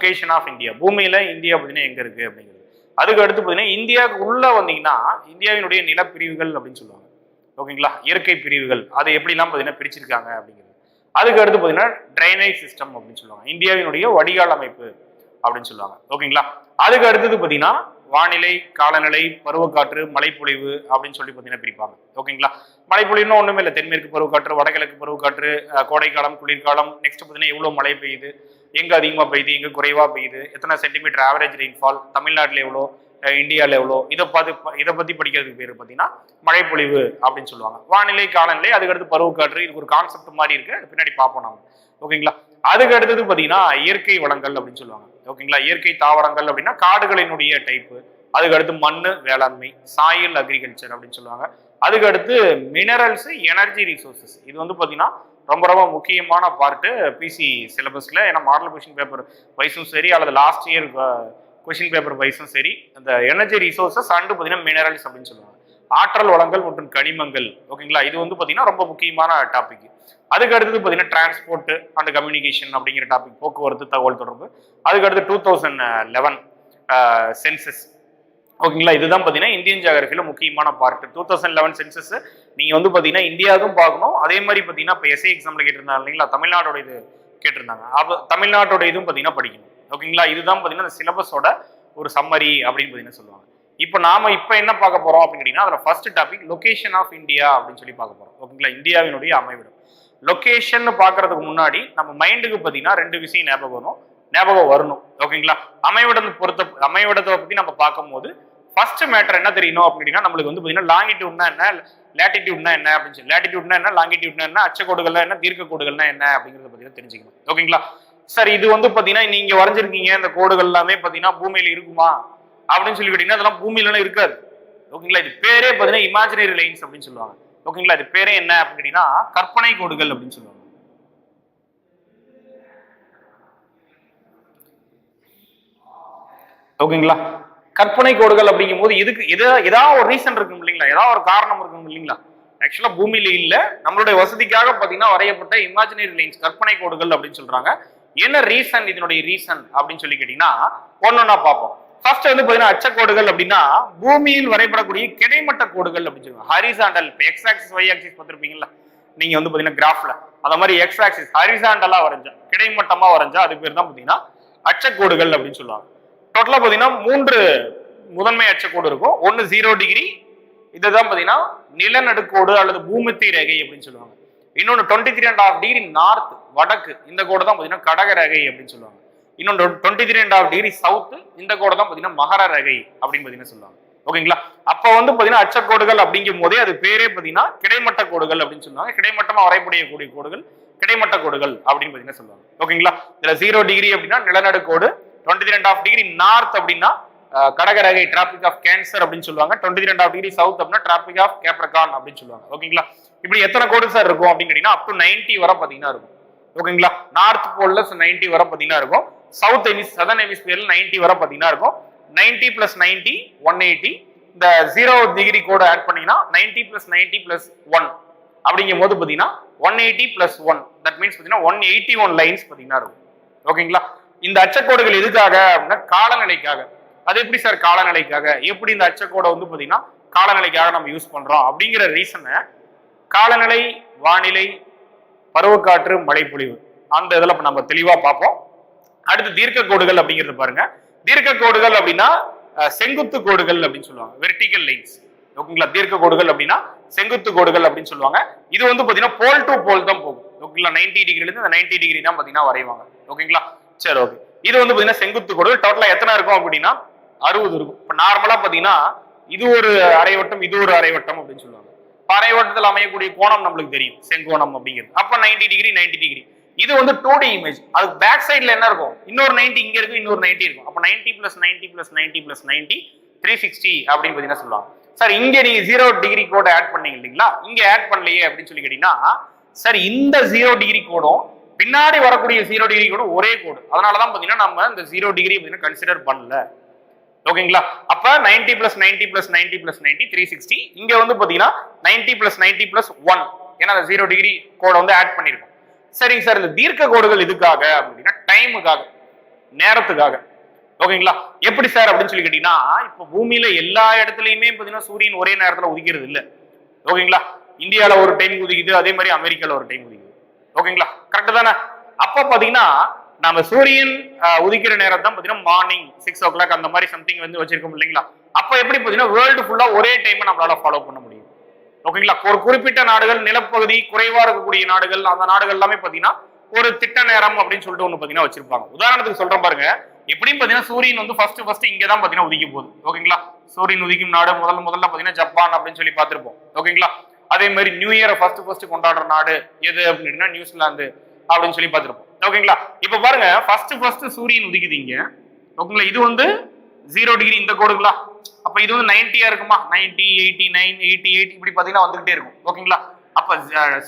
Location of India, பூமியில India பார்த்தீங்கன்னா எங்க இருக்கு அப்படிங்கிறது. அதுக்கு அடுத்து பார்த்தீங்கன்னா இந்தியாவுக்கு உள்ள வந்தீங்கன்னா இந்தியாவினுடைய நிலப்பிரிவுகள் அப்படின்னு சொல்லுவாங்க. ஓகேங்களா, இயற்கை பிரிவுகள் அதை எப்படிலாம் பார்த்தீங்கன்னா பிரிச்சிருக்காங்க அப்படிங்கிறது. அதுக்கு அடுத்து பார்த்தீங்கன்னா ட்ரைனேஜ் சிஸ்டம் அப்படின்னு சொல்லுவாங்க, இந்தியாவினுடைய வடிகால் அமைப்பு அப்படின்னு சொல்லுவாங்க. ஓகேங்களா, அதுக்கு அடுத்தது பார்த்தீங்கன்னா வானிலை, காலநிலை, பருவக்காற்று, மழைப்பொழிவு அப்படின்னு சொல்லி பார்த்தீங்கன்னா பிரிப்பாங்க. ஓகேங்களா, மழைப்பொழிவுன்னு ஒண்ணுமே இல்லை, தென்மேற்கு பருவக்காற்று, வடகிழக்கு பருவக்காற்று, கோடைக்காலம், குளிர்காலம், நெக்ஸ்ட் பார்த்தீங்கன்னா எவ்வளவு மழை பெய்யுது, எங்க அதிகமா பெய்யுது, எங்க குறைவா பெய்யுது, எத்தனை சென்டிமீட்டர் ஆவரேஜ் ரெயின்ஃபால், தமிழ்நாட்டில் எவ்வளோ, இந்தியாவில் எவ்வளோ, இதை பத்தி படிக்கிறதுக்கு பேர் பார்த்தீங்கன்னா மழைப்பொழிவு அப்படின்னு சொல்லுவாங்க. வானிலை, காலநிலை, அதுக்கடுத்து பருவக்காற்று, இதுக்கு ஒரு கான்செப்ட் மாதிரி இருக்கு, பின்னாடி பார்ப்போம் நம்ம. ஓகேங்களா, அதுக்கு அடுத்தது பார்த்தீங்கன்னா இயற்கை வளங்கள் அப்படின்னு சொல்லுவாங்க. ஓகேங்களா, இயற்கை தாவரங்கள் அப்படின்னா காடுகளினுடைய டைப்பு. அதுக்கு அடுத்து மண்ணு வேளாண்மை, சாயில் அக்ரிகல்ச்சர் அப்படின்னு சொல்லுவாங்க. அதுக்கு அடுத்து மினரல்ஸ், எனர்ஜி ரிசோர்சஸ். இது வந்து பார்த்தீங்கன்னா ரொம்ப ரொம்ப முக்கியமான பார்ட்டு பிசி சிலபஸ்ல. ஏன்னா மாடல் கொஸ்டின் பேப்பர் வைஸும் சரி அல்லது லாஸ்ட் இயர் கொஸ்டின் பேப்பர் வைஸும் சரி, அந்த எனர்ஜி ரிசோர்சஸ் அண்டு பார்த்தீங்கன்னா மினரல்ஸ் அப்படின்னு சொல்லுவாங்க, ஆற்றல் வளங்கள் மற்றும் கனிமங்கள். ஓகேங்களா, இது வந்து பார்த்தீங்கன்னா ரொம்ப முக்கியமான டாபிக். அதுக்கு அடுத்தது பார்த்தீங்கன்னா டிரான்ஸ்போர்ட் அண்ட் கம்யூனிகேஷன் அப்படிங்கிற டாபிக், போக்குவரத்து, தகவல் தொடர்பு. அதுக்கு அடுத்து 2011 சென்சஸ். ஓகேங்களா, இதுதான் பார்த்தீங்கன்னா இந்தியன் ஜியோகிராஃபில முக்கியமான பார்ட். 2011 சென்சஸ் நீங்க வந்து பார்த்தீங்கன்னா இந்தியாவுக்கும் பார்க்கணும். அதே மாதிரி பார்த்தீங்கன்னா இப்போ எஸ்ஐ எக்ஸாம்ல கேட்டிருந்தாங்க இல்லைங்களா, தமிழ்நாடோட இது கேட்டிருந்தாங்க, அப்போ தமிழ்நாட்டோட இதுவும் பார்த்தீங்கன்னா படிக்கணும். ஓகேங்களா, இதுதான் பார்த்தீங்கன்னா இந்த சிலபஸோட ஒரு சம்மரி அப்படின்னு பார்த்தீங்கன்னா சொல்லுவாங்க. இப்போ நாம இப்போ என்ன பார்க்க போறோம் அப்படின்னு கேட்டீங்கன்னா, அதில் first topic location of India அப்படின்னு சொல்லி பார்க்க போறோம். ஓகேங்களா, இந்தியாவினுடைய அமைவிடம். லொகேஷன் பார்க்கறதுக்கு முன்னாடி நம்ம மைண்டுக்கு பார்த்தீங்கன்னா ரெண்டு விஷயம் ஞாபகம் வரணும். ஓகேங்களா, அமைவிடத்தை பத்தி நம்ம பார்க்கும்போது ஃபர்ஸ்ட் மேட்டர் என்ன தெரியணும் அப்படின்னா, நம்மளுக்கு வந்து பார்த்தீங்கன்னா லாங்கிடியூட்னா என்ன, லேட்டிடியூட்னா என்ன அப்படின்னு சொல்லி, லேட்டிடியூட்னா என்ன, லாங்கிடியூட்னா என்ன, அச்சக்கோடுகள்னா என்ன, தீர்க்க கோடுகள்னா என்ன அப்படிங்கிறத பார்த்தீங்கன்னா தெரிஞ்சுக்கணும். ஓகேங்களா, சார் இது வந்து பார்த்தீங்கன்னா நீங்க வரைஞ்சிருக்கீங்க இந்த கோடுகள் எல்லாமே பார்த்தீங்கன்னா பூமியில இருக்குமா அப்படின்னு சொல்லி கேட்டீங்கன்னா அதெல்லாம் பூமியில இருக்காது. ஓகேங்களா, இது பேரே பார்த்தீங்கன்னா இமேஜினரி லைன்ஸ் அப்படின்னு சொல்லுவாங்க. ஓகேங்களா, இது பேரே என்ன அப்படின்னு கேட்டீங்கன்னா கற்பனை கோடுகள் அப்படின்னு சொல்லுவாங்க. ஓகேங்களா, கற்பனை கோடுகள் அப்படிங்கும் போது இதுக்கு ஏதாவது ஒரு ரீசன் இருக்கும் இல்லைங்களா, ஏதாவது ஒரு காரணம் இருக்கும் இல்லைங்களா. ஆக்சுவலா பூமியில இல்ல, நம்மளுடைய வசதிக்காக பாத்தீங்கன்னா வரையப்பட்ட இமேஜினரி லைன்ஸ், கற்பனை கோடுகள் அப்படின்னு சொல்றாங்க. என்ன ரீசன், இதனுடைய ரீசன் அப்படின்னு சொல்லி கேட்டீங்கன்னா ஒன்னொன்னா பார்ப்போம். ஃபர்ஸ்ட் வந்து பாத்தீங்கன்னா அச்சக்கோடுகள் அப்படின்னா பூமியில் வரைபடக்கூடிய கிடைமட்ட கோடுகள் அப்படின்னு சொல்லுவாங்க. Horizontal, X axis Y axis பார்த்திருப்பீங்களா நீங்க வந்து பாத்தீங்கன்னா கிராஃப்ல, அந்த மாதிரி எக்ஸ் ஆக்சிஸ் ஹரிசாண்டலா வரைஞ்சா, கிடைமட்டமா வரைஞ்சா அது பேர் தான் பாத்தீங்கன்னா அச்சக்கோடுகள் அப்படின்னு சொல்லுவாங்க. டோட்டலா பாத்தீங்கன்னா 3 முதன்மை அச்சக்கோடு இருக்கும். ஒன்னு 0 டிகிரி, இதுதான் பாத்தீங்கன்னா நிலநடுக்கோடு அல்லது பூமத்திய ரேகை அப்படின்னு சொல்லுவாங்க. இன்னொன்னு 23.5 டிகிரி நார்த், வடக்கு, இந்த கோடு தான் பாத்தீங்கன்னா கடக ரேகை அப்படின்னு சொல்லுவாங்க. இன்னொன்று 23.5 டிகிரி சவுத், இந்த கோடு தான் பாத்தீங்கன்னா மகர ரேகை அப்படின்னு பாத்தீங்கன்னா சொல்லுவாங்க. ஓகேங்களா, அப்ப வந்து பாத்தீங்கன்னா அச்சக்கோடுகள் அப்படிங்கும் போதே அது பேரே பாத்தீங்கன்னா கிடைமட்ட கோடுகள் அப்படின்னு சொல்லுவாங்க. கிடைமட்டமா வரைபடக்கூடிய கோடுகள் கிடைமட்ட கோடுகள் அப்படின்னு பாத்தீங்கன்னா சொல்லுவாங்க. ஓகேங்களா, இதுல 0 டிகிரி அப்படின்னா நிலநடுக்கோடு, 23.5 டிகிரி நார்த் அப்படின்னா கடகரகை டிராபிக் ஆஃப் கேன்சர் அப்படின்னு சொல்லுவாங்க. 23.5 டிகிரி சவுத் அப்படின்னா டிராபிக் ஆஃப் கேப்ரகான் அப்படின்னு சொல்லுவாங்க. ஓகேங்களா, இப்படி எத்தனை கோடு சார் இருக்கும் அப்படின்னு கேட்டீங்கன்னா அப் டு 90 வரை பாத்தீங்கன்னா இருக்கும். ஓகேங்களா, நார்த் போல்ல 90 வரை பாத்தீங்கன்னா இருக்கும். சதர்ன் ஹெமிஸ்பியர்ல 90 வரை பாத்தீங்கன்னா இருக்கும். 90 + 90 180. இந்த 0 டிகிரி கோடு ஆட் பண்ணீங்கன்னா 90 + 90 + 1 அப்படிங்கும் போது பாத்தீங்கன்னா 180 + 1, தட் மீன்ஸ் பாத்தீங்கன்னா 181 லைன்ஸ் பாத்தீங்கன்னா இருக்கும். ஓகேங்களா, இந்த அச்சக்கோடுகள் எதுக்காக அப்படின்னா காலநிலைக்காக. அது எப்படி சார் காலநிலைக்காக, எப்படி இந்த அச்சக்கோடை வந்து பாத்தீங்கன்னா காலநிலைக்காக நம்ம யூஸ் பண்றோம் அப்படிங்கிற ரீசனை காலநிலை, வானிலை, பருவக்காற்று, மழைப்பொழிவு அந்த இதுல நம்ம தெளிவா பார்ப்போம். அடுத்து தீர்க்க கோடுகள் அப்படிங்கிறது பாருங்க. தீர்க்க கோடுகள் அப்படின்னா செங்குத்து கோடுகள் அப்படின்னு சொல்லுவாங்க, வெர்டிகல் லைன்ஸ். ஓகேங்களா, தீர்க்க கோடுகள் அப்படின்னா செங்குத்து கோடுகள் அப்படின்னு சொல்லுவாங்க. இது வந்து பாத்தீங்கன்னா போல் டு போல் தான் போகும். ஓகேங்களா, 90 டிகிரில இருந்து 90 டிகிரி தான் பாத்தீங்கன்னா வரைவாங்க. ஓகேங்களா, சரி ஓகே. இது வந்து பாத்தீங்கன்னா செங்குத்து கோடுகள். டோட்டலா எத்தனை இருக்கும் அப்படின்னா 60 இருக்கும். இப்ப நார்மலா பாத்தீங்கன்னா இது ஒரு அரைவட்டம், இது ஒரு அரைவட்டம் அப்படின்னு சொல்லுவாங்க. அரைவட்டத்தில் அமையக்கூடிய கோணம் நம்மளுக்கு தெரியும், செங்கோணம் அப்படிங்கிறது. அப்ப 90 டிகிரி 90 டிகிரி. இது வந்து 2D இமேஜ். அதுக்கு பேக் சைட்ல என்ன இருக்கும், இன்னொரு 90 இங்க இருக்கு, இன்னொரு 90 இருக்கும். அப்ப 90 + 90 + 90 + 90 360 அப்படின்னு பாத்தீங்கன்னா சொல்லுவாங்க. சார் இங்க நீங்க 0 டிகிரி கோட் ஆட் பண்ணீங்க இல்லைங்களா, இங்க ஆட் பண்ணலையே அப்படின்னு சொல்லி கேட்டீங்கன்னா, சார் இந்த 0 டிகிரி கோடும் பின்னாடி வரக்கூடிய 0 டிகிரி கோடும் ஒரே கோடு. அதனாலதான் பாத்தீங்கன்னா நம்ம இந்த 0 டிகிரி கன்சிடர் பண்ணல. ஓகேங்களா, அப்ப 90 + 90 + 90 + 90 360. இங்க வந்து பாத்தீங்கன்னா 90 + 90 + 1, ஏன்னா 0 டிகிரி கோட வந்து ஆட் பண்ணிருக்கோம். சரிங்க சார், இந்த தீர்க்க கோடுகள் இதுக்காக அப்படின்னா டைமுக்காக. நேரத்துக்காக. ஓகேங்களா? எப்படி சார் அப்படின்னு சொல்லி கேட்டீங்கன்னா, இப்ப பூமியில எல்லா இடத்துலயுமே பாத்தீங்கன்னா சூரியன் ஒரே நேரத்துல உதிக்கிறது இல்ல. ஓகேங்களா? இந்தியால ஒரு டைம் உதிக்குது, அதே மாதிரி அமெரிக்கால ஒரு டைம் உதிக்குது. ஓகேங்களா? கரெக்ட் தானே? அப்ப பாத்தீங்கன்னா நம்ம சூரியன் உதிக்கிற நேரம் தான் பாத்தீங்கன்னா மார்னிங் 6 o'clock அந்த மாதிரி சம்திங் வந்து வச்சிருக்கோம் இல்லைங்களா? அப்ப எப்படி பாத்தீங்கன்னா வேர்ல்டு ஃபுல்லா ஒரே டைம் நம்மளால ஃபாலோ பண்ண முடியும். ஓகேங்களா? ஒரு குறிப்பிட்ட நாடுகள், நிலப்பகுதி குறைவா இருக்கக்கூடிய நாடுகள், அந்த நாடுகள் எல்லாமே பாத்தீங்கன்னா ஒரு திட்ட நேரம் அப்படின்னு சொல்லிட்டு ஒண்ணு பாத்தீங்கன்னா வச்சிருப்பாங்க. உதாரணத்துக்கு சொல்றேன் பாருங்க. எப்படியும் பாத்தீங்கன்னா சூரியன் வந்து ஃபர்ஸ்ட் இங்கதான் பாத்தீங்கன்னா உதிக்க போகுது. ஓகேங்களா? சூரியன் உதிக்கும் நாடு முதல்ல பாத்தீங்கன்னா ஜப்பான் அப்படின்னு சொல்லி பார்த்திருப்போம். ஓகேங்களா? அதே மாதிரி நியூ இயரை ஃபர்ஸ்ட் கொண்டாடுற நாடு எது அப்படின்னா நியூசிலாந்து அப்படின்னு சொல்லி பார்த்திருப்போம். ஓகேங்களா? இப்ப பாருங்க ஃபர்ஸ்ட் சூரியன் உதிக்குது இங்க. ஓகேங்களா? இது வந்து 0 டிகிரி இந்த கோடுங்களா? அப்ப இது வந்து 90 இருக்குமா? 90, 89, 88 இப்படி பாத்தீங்கன்னா வந்துகிட்டே இருக்கும். ஓகேங்களா? அப்ப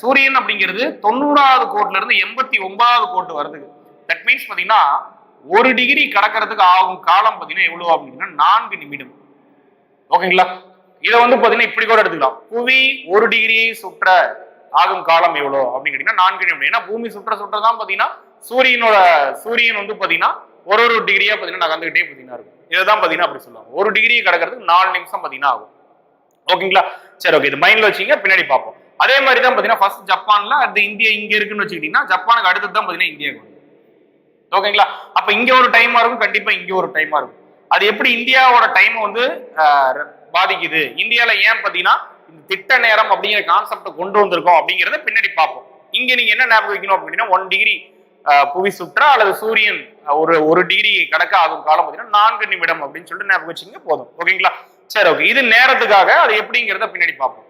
சூரியன் அப்படிங்கிறது 90வது கோட்ல இருந்து 89வது கோட்டு வருது. தட் மீன்ஸ் பாத்தீங்கன்னா 1 டிகிரி கடக்கிறதுக்கு ஆகும் காலம் பாத்தீங்கன்னா எவ்வளவு அப்படின்னா 4 நிமிடம். ஓகேங்களா? இதை வந்து பாத்தீங்கன்னா இப்படி கூட எடுத்துக்கலாம். புவி 1 டிகிரியை சுற்ற ஆகும் காலம் எவ்வளவு அப்படின்னு கேட்டீங்கன்னா 4 நிமிடம். ஏன்னா பூமி சுற்றதான் பாத்தீங்கன்னா சூரியன் வந்து பாத்தீங்கன்னா ஒரு டிகிரியா பாத்தீங்கன்னா நகர்ந்துகிட்டே பாத்தீங்கன்னா இருக்கும். இதுதான் பாத்தீங்கன்னா அப்படி சொல்லுவாங்க. 1 டிகிரி கடக்கிறதுக்கு 4 நிமிஷம் பாத்தீங்கன்னா ஆகும். ஓகேங்களா? சரி, ஓகே, இது மைண்ட்ல வச்சுங்க, பின்னாடி பார்ப்போம். அதே மாதிரி தான் பாத்தீங்கன்னா ஃபர்ஸ்ட் ஜப்பான்ல அது இந்தியா இங்க இருக்குன்னு வச்சுக்கிட்டீங்கன்னா ஜப்பானுக்கு அடுத்தது தான் பாத்தீங்கன்னா இந்தியாவுக்கு வந்து. ஓகேங்களா? அப்ப இங்க ஒரு டைமா இருக்கும், கண்டிப்பா இங்க ஒரு டைமா இருக்கும். அது எப்படி இந்தியாவோட டைம் வந்து பாதிக்குது, இந்தியால ஏன் பாத்தீங்கன்னா இந்த திட்ட நேரம் அப்படிங்கிற கான்செப்ட கொண்டு வந்திருக்கோம் அப்படிங்கறத பின்னாடி பார்ப்போம். இங்க நீங்க என்ன ஞாபகம் வைக்கணும் அப்படின்னா 1 டிகிரி புவி சுற்றா அல்லது சூரியன் ஒரு டிகிரி கடக்க ஆகும் காலம் பாத்தீங்கன்னா 4 நிமிடம் அப்படின்னு சொல்லிட்டு ஞாபகம் வச்சுங்க போதும். ஓகேங்களா? சரி, ஓகே, இது நேரத்துக்காக, அது எப்படிங்கிறத பின்னாடி பார்ப்போம்.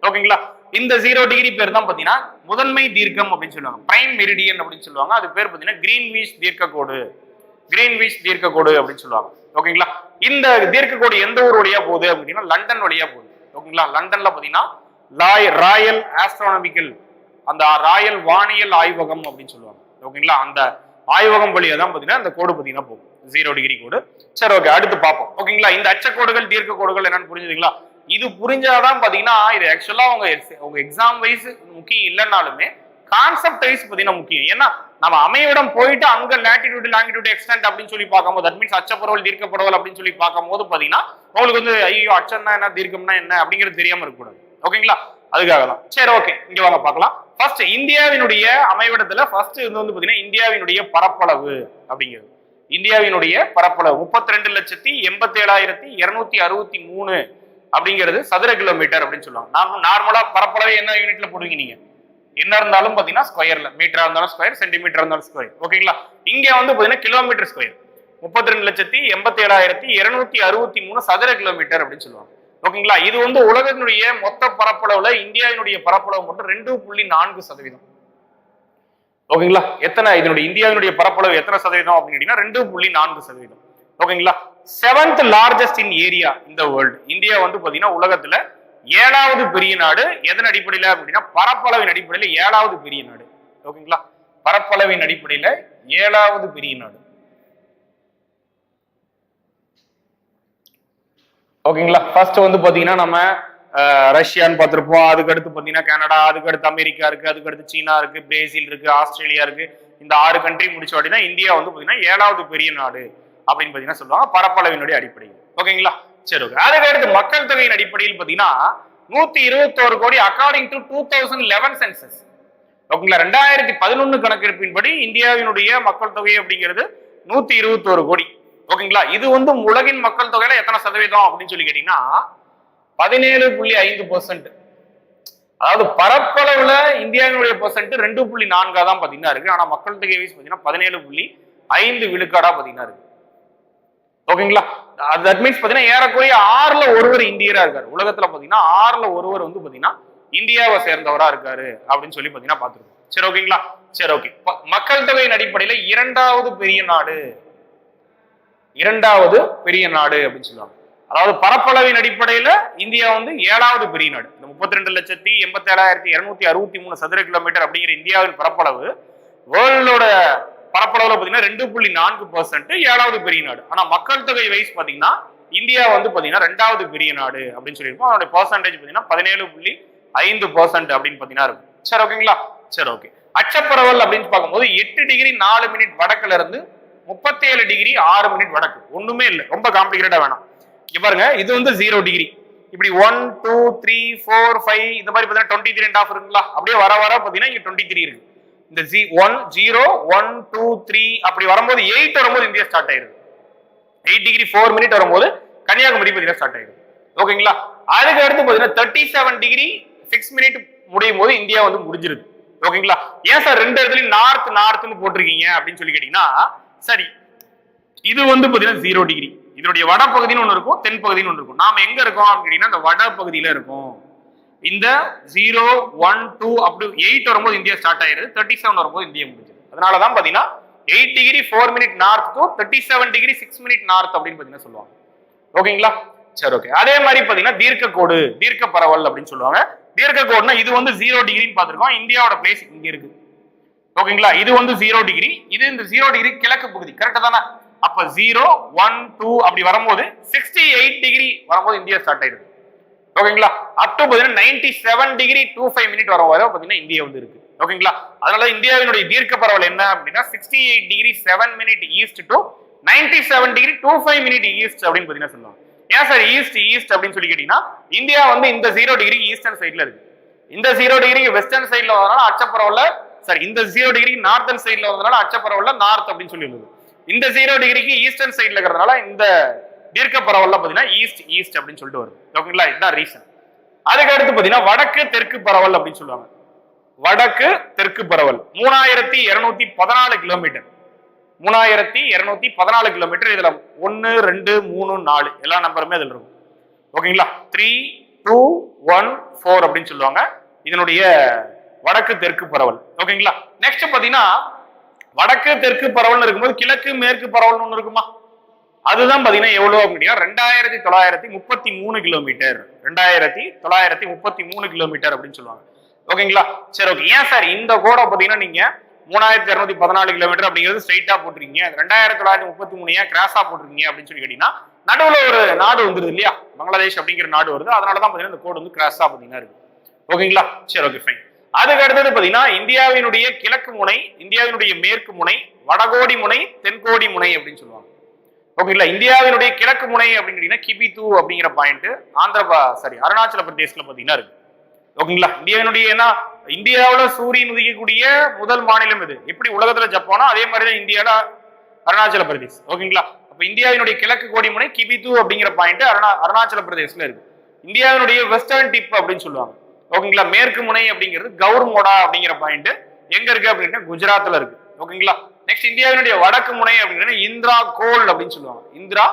ஓகேங்களா? இந்த 0 டிகிரி பேர் தான் பாத்தீங்கன்னா முதன்மை தீர்க்கம் அப்படின்னு சொல்லுவாங்க, பிரைம் மெரிடியன் அப்படின்னு சொல்லுவாங்க. அது பேர் பாத்தீங்கன்னா கிரீன்விச் தீர்க்க கோடு அப்படின்னு சொல்லுவாங்க. ஓகேங்களா? இந்த தீர்க்க கோடு எந்த ஊர் வழியா போகுது அப்படின்னா லண்டன் வழியா போகுது. ஓகேங்களா? லண்டன்ல பாத்தீங்கன்னா ராயல் ஆஸ்ட்ரானமிக்கல், அந்த ராயல் வானியல் ஆய்வகம் அப்படின்னு சொல்லுவாங்க. ஓகேங்களா? அந்த ஆய்வகம் வழியா தான் பாத்தீங்கன்னா அந்த கோடு பாத்தீங்கன்னா போகும், 0 டிகிரி கோடு. சரி, ஓகே, அடுத்து பார்ப்போம். ஓகேங்களா? இந்த அச்சக்கோடுகள் தீர்க்க கோடுகள் என்னன்னு புரிஞ்சுதுங்களா? இது புரிஞ்சாதான் பாத்தீங்கன்னா இது ஆக்சுவலா உங்க எக்ஸாம் வைஸ் முக்கியம் இல்லைன்னாலுமே கான்செப்ட் வைஸ் பாத்தீங்கன்னா முக்கியம். ஏன்னா நம்ம அமைவிடம் போயிட்டு அங்க லாட்டிடியூட் லாங்கிடியூட் எக்ஸ்டென்ட் அப்படின்னு சொல்லி பார்க்கும்போது, தட் மீன்ஸ் அச்சப்பரவல் தீர்க்கப்பரவல் அப்படின்னு சொல்லி பார்க்கும்போது பாத்தீங்கன்னா உங்களுக்கு வந்து ஐயோ அச்சம்னா என்ன தீர்க்கம்னா என்ன அப்படிங்கிறது தெரியாம இருக்கக்கூடாது. ஓகேங்களா? அதுக்காக தான். சரி, ஓகே, இங்க வாங்க பார்க்கலாம். ஃபர்ஸ்ட் இந்தியாவினுடைய அமைவிடத்துல ஃபர்ஸ்ட் இது வந்து பாத்தீங்கன்னா இந்தியாவினுடைய பரப்பளவு அப்படிங்கிறது. இந்தியாவினுடைய பரப்பளவு 32,87,263 அப்படிங்கிறது சதுர கிலோமீட்டர் அப்படின்னு சொல்லுவாங்க. நார்மலா பரப்பளவு என்ன யூனிட்ல போடுவீங்க நீங்க? என்ன இருந்தாலும் பாத்தீங்கன்னா ஸ்கொயர்ல, மீட்டரா இருந்தாலும் ஸ்கொயர், சென்டிமீட்டர் இருந்தாலும் ஸ்கொயர். ஓகேங்களா? இங்க வந்து பாத்தீங்கன்னா கிலோமீட்டர் ஸ்கொயர் 32,87,263 சதுர கிலோமீட்டர் அப்படின்னு சொல்லுவாங்க. ஓகேங்களா? இது வந்து உலகத்தினுடைய மொத்த பரப்பளவுல இந்தியாவினுடைய பரப்பளவு மட்டும் 2.4%. ஓகேங்களா? எத்தனை இதனுடைய இந்தியாவினுடைய பரப்பளவு எத்தனை சதவீதம் அப்படின்னு கேட்டீங்கன்னா 2.4%. ஓகேங்களா? 7th லார்ஜஸ்ட் இன் ஏரியா இந்த வேர்ல்டு. இந்தியா வந்து பாத்தீங்கன்னா உலகத்துல 7வது பெரிய நாடு. எதன் அடிப்படையில அப்படின்னா பரப்பளவின் அடிப்படையில 7வது பெரிய நாடு. ஓகேங்களா? பரப்பளவின் அடிப்படையில 7வது பெரிய நாடு. ஓகேங்களா? ஃபர்ஸ்ட் வந்து பாத்தீங்கன்னா நம்ம ரஷ்யான்னு பார்த்திருப்போம், அதுக்கு அடுத்து பாத்தீங்கன்னா கனடா, அதுக்கு அடுத்து அமெரிக்கா இருக்கு, அதுக்கு அடுத்து சீனா இருக்கு, பிரேசில் இருக்கு, ஆஸ்திரேலியா இருக்கு. இந்த 6 கண்ட்ரி முடிச்ச அப்படின்னா இந்தியா வந்து பாத்தீங்கன்னா 7வது பெரிய நாடு அப்படின்னு பாத்தீங்கன்னா சொல்லுவாங்க பரப்பளவினுடைய அடிப்படையில். ஓகேங்களா? சரி, ஓகே. அதுக்கு அடுத்து மக்கள் தொகையின் அடிப்படையில் பாத்தீங்கன்னா 121 கோடி அக்கார்டிங் டு 2011 சென்சஸ். ஓகேங்களா? 2011 கணக்கெடுப்பின்படி இந்தியாவினுடைய மக்கள் தொகை அப்படிங்கிறது 121 கோடி. ஓகேங்களா? இது வந்து உலகின் மக்கள் தொகையில எத்தனை சதவீதம் அப்படின்னு சொல்லி கேட்டீங்கன்னா 17.5%. அதாவது பரப்பளவுல இந்தியாவினுடைய பெர்சென்ட் 2.4 தான் பாத்தீங்கன்னா இருக்கு. ஆனா மக்கள் தொகை வைஸ் பாத்தீங்கன்னா 17.5 விழுக்காடா பாத்தீங்கன்னா இருக்கு. ஓகேங்களா? தட் மீன்ஸ் பாத்தீங்கன்னா ஏறக்குறைய 6ல் 1 இந்தியரா இருக்காரு. உலகத்துல பாத்தீங்கன்னா 6ல் 1 வந்து பாத்தீங்கன்னா இந்தியாவை சேர்ந்தவரா இருக்காரு அப்படின்னு சொல்லி பாத்தீங்கன்னா பாத்துருக்கோம். சரி, ஓகேங்களா? சரி, ஓகே. மக்கள் தொகையின் அடிப்படையில 2வது பெரிய நாடு அப்படின்னு சொல்லுவாங்க. அதாவது பரப்பளவின் அடிப்படையில இந்தியா வந்து 7வது பெரிய நாடு. இந்த 32,87,263 சதுர கிலோமீட்டர் அப்படிங்கிற இந்தியாவின் பரப்பளவு வேர்ல்டோட பரப்பளவுல பாத்தீங்கன்னா 2.4%, 7வது பெரிய நாடு. ஆனா மக்கள் தொகை வைஸ் பாத்தீங்கன்னா இந்தியா வந்து பாத்தீங்கன்னா 2வது பெரிய நாடு அப்படின்னு சொல்லியிருக்கோம். அதோட பெர்சன்டேஜ் பாத்தீங்கன்னா 17.5% அப்படின்னு பாத்தீங்கன்னா இருக்கும். சரி, ஓகேங்களா? சரி, ஓகே. அச்சப்பரவல் அப்படின்னு பார்க்கும்போது 8 டிகிரி 4 மினிட் வடக்குல இருந்து 37 டிகிரி 6 மினிட் வடக்கு. ஒண்ணுமே இல்லை, ரொம்ப காம்ப்ளிகேட்டா வேணாம். இங்க பாருங்க, இது வந்து 0 டிகிரி. இப்படி 1 2 3 4 5 இந்த மாதிரி பாத்தீங்கன்னா 23.5 இருக்குங்களா, அப்படியே வர வர பாத்தீங்கன்னா இங்க 23 இருக்கு. இந்த 1 0 1 2 3 அப்படி வரும்போது 8 வரும்போது இந்தியா ஸ்டார்ட் ஆயிருது. 8 டிகிரி 4 மினிட் வரும்போது கன்னியாகுமரி பாத்தீங்கன்னா ஸ்டார்ட் ஆயிருது. ஓகேங்களா. அதுக்கு அடுத்து பாத்தீங்கன்னா 37 டிகிரி 6 மினிட் முடியும் போது இந்தியா வந்து முடிஞ்சிருது. ஓகேங்களா. ஏன் சார் ரெண்டு இடத்துலயும் நார்த் நார்த்னு போட்டிருக்கீங்க அப்படின்னு சொல்லி கேட்டீங்கன்னா, சரி இது வந்து பாத்தீங்கன்னா 0 டிகிரி. இதனுடைய வட பகுதின்னு ஒண்ணு இருக்கும், தென் பகுதின்னு ஒண்ணு இருக்கும். நாம எங்க இருக்கோம் அப்படின்னா இந்த வட பகுதியில இருக்கும். இந்த 0 1 2 அப்படி 8 வரும்போது இந்தியா ஸ்டார்ட் ஆயிருது, 37 வரும்போது இந்தியா முடிஞ்சது. அதனாலதான் பாத்தீங்கன்னா 8 degree 4 minute north to 37 degree 6 minute north அப்படின்னு பாத்தீங்கன்னா சொல்லுவாங்க. ஓகேங்களா. சரி ஓகே. அதே மாதிரி பாத்தீங்கன்னா தீர்க்க கோடு, தீர்க்க பரவல் அப்படின்னு சொல்லுவாங்க. தீர்க்க கோடுனா இது வந்து 0 டிகிரின்னு பாத்துருக்கோம். இந்தியாவோட பிளேஸ் இங்க இருக்கு. ஓகேங்களா. இது வந்து 0 டிகிரி, இது இந்த 0 டிகிரி கிழக்கு பகுதி. கரெக்டா தானே? அப்ப 0 1 2 அப்படி வரும்போது 68 டிகிரி வரும்போது இந்தியா ஸ்டார்ட் ஆயிடுது. ஓகேங்களா. அப் டு பாத்தீங்கன்னா 97 டிகிரி 25 மினிட் வரும்போது பாத்தீங்கன்னா இந்தியா வந்து இருக்கு. ஓகேங்களா. அதனால இந்தியாவினுடைய தீர்க்க பரவல் என்ன அப்படின்னா 68 degree 7 minute east to 97 degree 25 minute east அப்படின்னு பாத்தீங்கன்னா சொல்லுவாங்க. ஏன் சார் ஈஸ்ட் ஈஸ்ட் அப்படின்னு சொல்லி கேட்டீங்கன்னா, இந்தியா வந்து இந்த 0 டிகிரி ஈஸ்டர்ன் சைட்ல இருக்கு. இந்த 0 டிகிரி வெஸ்டர்ன் சைட்ல வரனால அச்சப்பரவல்ல, சாரி இந்த 0 டிகிரி நார்த்தன் சைட்ல வரதுனால அச்சப்பரவல்ல நார்த் அப்படின்னு சொல்லி இருந்தது. இந்த 0 டிகிரிக்கு ஈஸ்டர்ன் சைட்ல இருக்கிறதுனால இந்த தீர்க்க பரவல்ல பாத்தீங்கன்னா ஈஸ்ட் ஈஸ்ட் அப்படின்னு சொல்லிட்டு வருது. ஓகேங்களா. இதுதான் ரீசன். அதுக்கு அடுத்து பாத்தீங்கன்னா வடக்கு தெற்கு பரவல் அப்படின்னு சொல்லுவாங்க. வடக்கு தெற்கு பரவல் 3214 கிலோமீட்டர். 3214 கிலோமீட்டர். இதுல 1 2 3 4 எல்லா நம்பருமே அதுல இருக்கும். ஓகேங்களா. 3 2 1 4 அப்படின்னு சொல்லுவாங்க இதனுடைய வடக்கு தெற்கு பரவல். ஓகேங்களா. நெக்ஸ்ட் பாத்தீங்கன்னா வடக்கு தெற்கு பரவல் இருக்கும்போது கிழக்கு மேற்கு பரவல் ஒண்ணு இருக்குமா, அதுதான் பாத்தீங்கன்னா எவ்வளவு அப்படின்னா 2933 கிலோமீட்டர். 2933 கிலோமீட்டர் அப்படின்னு சொல்லுவாங்க. ஓகேங்களா. சரி ஓகே. ஏன் சார் இந்த கோடை பாத்தீங்கன்னா நீங்க 3214 கிலோமீட்டர் அப்படிங்கிறது ஸ்ட்ரைட்டா போட்டுருக்கீங்க, 2933 ஏன் கிராஸா போட்டுருக்கீங்க அப்படின்னு சொல்லி கேட்டீங்கன்னா, நடுவுல ஒரு நாடு வந்துருது இல்லையா, பங்களாதேஷ் அப்படிங்கிற நாடு வருது. அதனாலதான் பாத்தீங்கன்னா இந்த கோடு வந்து கிராஸா பாத்தீங்கன்னா இருக்கு. ஓகேங்களா. சரி ஓகே ஃபைன். அதுக்கு அடுத்தது பாத்தீங்கன்னா இந்தியாவினுடைய கிழக்கு முனை, இந்தியாவினுடைய மேற்கு முனை, வடகோடி முனை, தென்கோடி முனை அப்படின்னு சொல்லுவாங்க. ஓகேங்களா. இந்தியாவினுடைய கிழக்கு முனை அப்படின்னு கேட்டீங்கன்னா கிபித்து அப்படிங்கிற பாயிண்ட் அருணாச்சல பிரதேசத்துல பாத்தீங்கன்னா இருக்கு. ஓகேங்களா. இந்தியாவினுடைய ஏன்னா இந்தியாவில சூரியன் உதிக்கக்கூடிய முதல் மாநிலம் இது. எப்படி உலகத்துல ஜப்பானோ அதே மாதிரிதான் இந்தியாவில அருணாச்சல பிரதேஷ். ஓகேங்களா. அப்ப இந்தியாவினுடைய கிழக்கு கோடி முனை கிபித்து அப்படிங்கிற பாயிண்ட் அருணாச்சல பிரதேசல இருக்கு. இந்தியாவினுடைய வெஸ்டர்ன் டிப் அப்படின்னு சொல்லுவாங்க. ஓகேங்களா. மேற்கு முனை அப்படிங்கிறது கவுர்மோடா அப்படிங்கிற பாயிண்ட் எங்க இருக்கு அப்படின்னா குஜராத்ல இருக்கு. ஓகேங்களா. நெக்ஸ்ட் இந்தியாவினுடைய வடக்கு முனை அப்படின்னா இந்திரா கோல் அப்படின்னு சொல்லுவாங்க. இந்திரா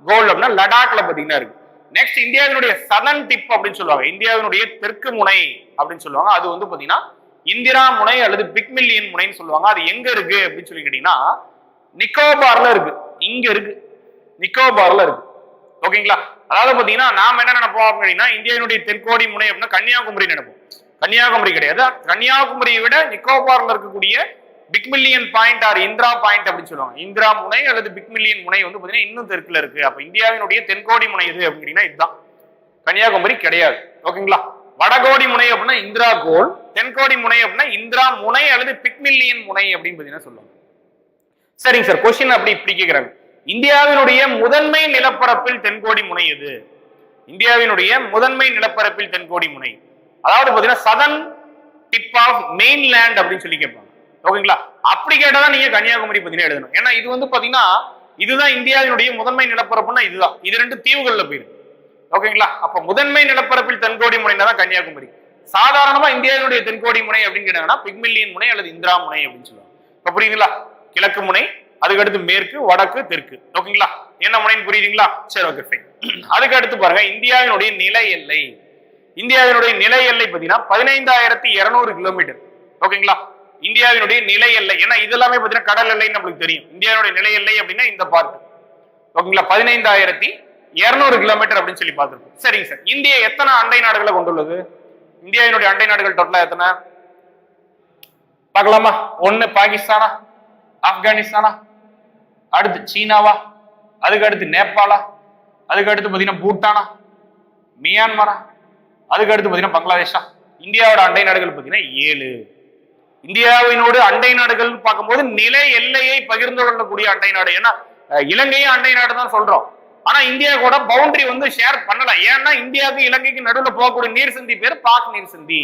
கோல் அப்படின்னா லடாக்ல பாத்தீங்கன்னா இருக்கு. நெக்ஸ்ட் இந்தியாவினுடைய சதன் டிப் அப்படின்னு சொல்லுவாங்க. இந்தியாவினுடைய தெற்கு முனை அப்படின்னு சொல்லுவாங்க. அது வந்து பாத்தீங்கன்னா இந்திரா முனை அல்லது பிக் மில்லியன் முனைன்னு சொல்லுவாங்க. அது எங்க இருக்கு அப்படின்னு சொல்லி கேட்டீங்கன்னா நிக்கோபார்ல இருக்கு. இங்க இருக்கு, நிக்கோபார்ல இருக்கு. ஓகேங்களா. அதாவது பாத்தீங்கன்னா நாம என்ன நினைப்போம் அப்படின்னா இந்தியாவினுடைய தென்கோடி முனை அப்படின்னா கன்னியாகுமரி நினைப்போம். கன்னியாகுமரி கிடையாது. கன்னியாகுமரியை விட நிக்கோபார்ல இருக்கக்கூடிய Pygmalion Point or Indira Point அப்படின்னு சொல்லுவாங்க. இந்திரா முனை அல்லது பிக் மில்லியன் முனை வந்து பாத்தீங்கன்னா இன்னும் தெற்குல இருக்கு. அப்ப இந்தியாவினுடைய தென்கோடி முனை எது அப்படின்னா இதுதான், கன்னியாகுமரி கிடையாது. ஓகேங்களா. வடகோடி முனை அப்படின்னா இந்திரா கோல், தென்கோடி முனை அப்படின்னா இந்திரா முனை அல்லது பிக் மில்லியன் முனை அப்படின்னு பாத்தீங்கன்னா சொல்லுவாங்க. சரிங்க சார். கொஸ்டின் அப்படி இப்படி கேட்கிறாங்க. இந்தியாவினுடைய முதன்மை நிலப்பரப்பில் தென்கோடி முனை எது? இந்தியாவினுடைய முதன்மை நிலப்பரப்பில் தென்கோடி முனை அதாவது பாத்தீங்கன்னா சதன் டிப் ஆஃப் மெயின்லேண்ட் அப்படின்னு சொல்லி கேட்பாங்க. ஓகேங்களா. அப்படி கேட்டாதான் நீங்க கன்னியாகுமரி பத்தினா எழுதணும். ஏன்னா இது வந்து பாத்தீங்கன்னா இதுதான் இந்தியாவினுடைய முதன்மை நிலப்பரப்புன்னா இதுதான். இது ரெண்டு தீவுகள்ல போயிருக்கு. ஓகேங்களா. அப்ப முதன்மை நிலப்பரப்பில் தென்கோடி முனைனா தான் கன்னியாகுமரி. சாதாரணமா இந்தியாவினுடைய தென்கோடி முனை அப்படின்னு கேட்டாங்கன்னா பிக்மில்லியன் முனை அல்லது இந்திரா முனை அப்படின்னு சொல்லுவாங்க. இப்ப புரியுதுங்களா. கிழக்கு முனை, அதுக்கு அடுத்து மேற்கு, வடக்கு, தெற்கு. ஓகேங்களா. என்ன முனைன்னு புரியுதுங்களா. சரி ஓகே ஃபைன். அதுக்கு அடுத்து பாருங்க இந்தியாவினுடைய நில எல்லை. இந்தியாவினுடைய நில எல்லை பாத்தீங்கன்னா 15200 கிலோமீட்டர். ஓகேங்களா. இந்தியாவினுடைய நிலை எல்லை, ஏன்னா இதெல்லாமே பாத்தீங்கன்னா கடல் எல்லைன்னு நம்மளுக்கு தெரியும். இந்தியாவுடைய நிலை எல்லை அப்படின்னா இந்த பார்ட். ஓகேங்களா. 15200 கிலோமீட்டர் அப்படின்னு சொல்லி பார்த்திருக்கோம். சரிங்க சார். இந்தியா எத்தனை அண்டை நாடுகளை கொண்டுள்ளது? இந்தியாவினுடைய அண்டை நாடுகள் டோட்டலா எத்தனை பார்க்கலாமா? 1 பாகிஸ்தானா, ஆப்கானிஸ்தானா, அடுத்து சீனாவா, அதுக்கு அடுத்து நேபாளா, அதுக்கு அடுத்து பாத்தீங்கன்னா பூட்டானா, மியான்மரா, அதுக்கு அடுத்து பாத்தீங்கன்னா பங்களாதேஷா. இந்தியாவோட அண்டை நாடுகள் பாத்தீங்கன்னா 7. இந்தியாவினோடு அண்டை நாடுகள் பார்க்கும்போது நில எல்லையை பகிர்ந்து கொள்ளக்கூடிய அண்டை நாடு. ஏன்னா இலங்கையும் அண்டை நாடு தான் சொல்றோம். ஆனா இந்தியா கூட பவுண்டரி வந்து ஷேர் பண்ணல. ஏன்னா இந்தியாவுக்கு இலங்கைக்கு நடுவில் போகக்கூடிய நீர் சந்தி பேர் பாக் நீர் சந்தி.